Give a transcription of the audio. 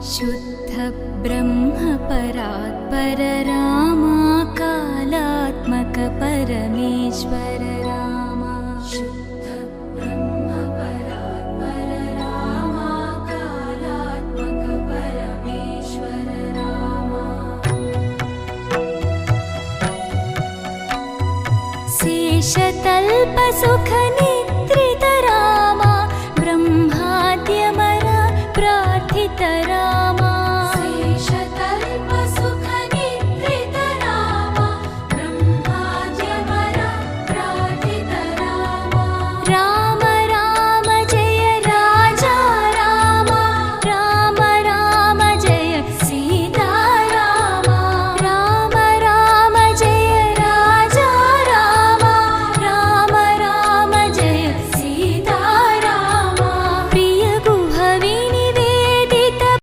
शुद्ध ब्रह्म परात्पर रामा कालात्मक परमेश्वर रामा शुद्ध ब्रह्म परात्पर रामा कालात्मक परमेश्वर रामा शेषतल्प सुख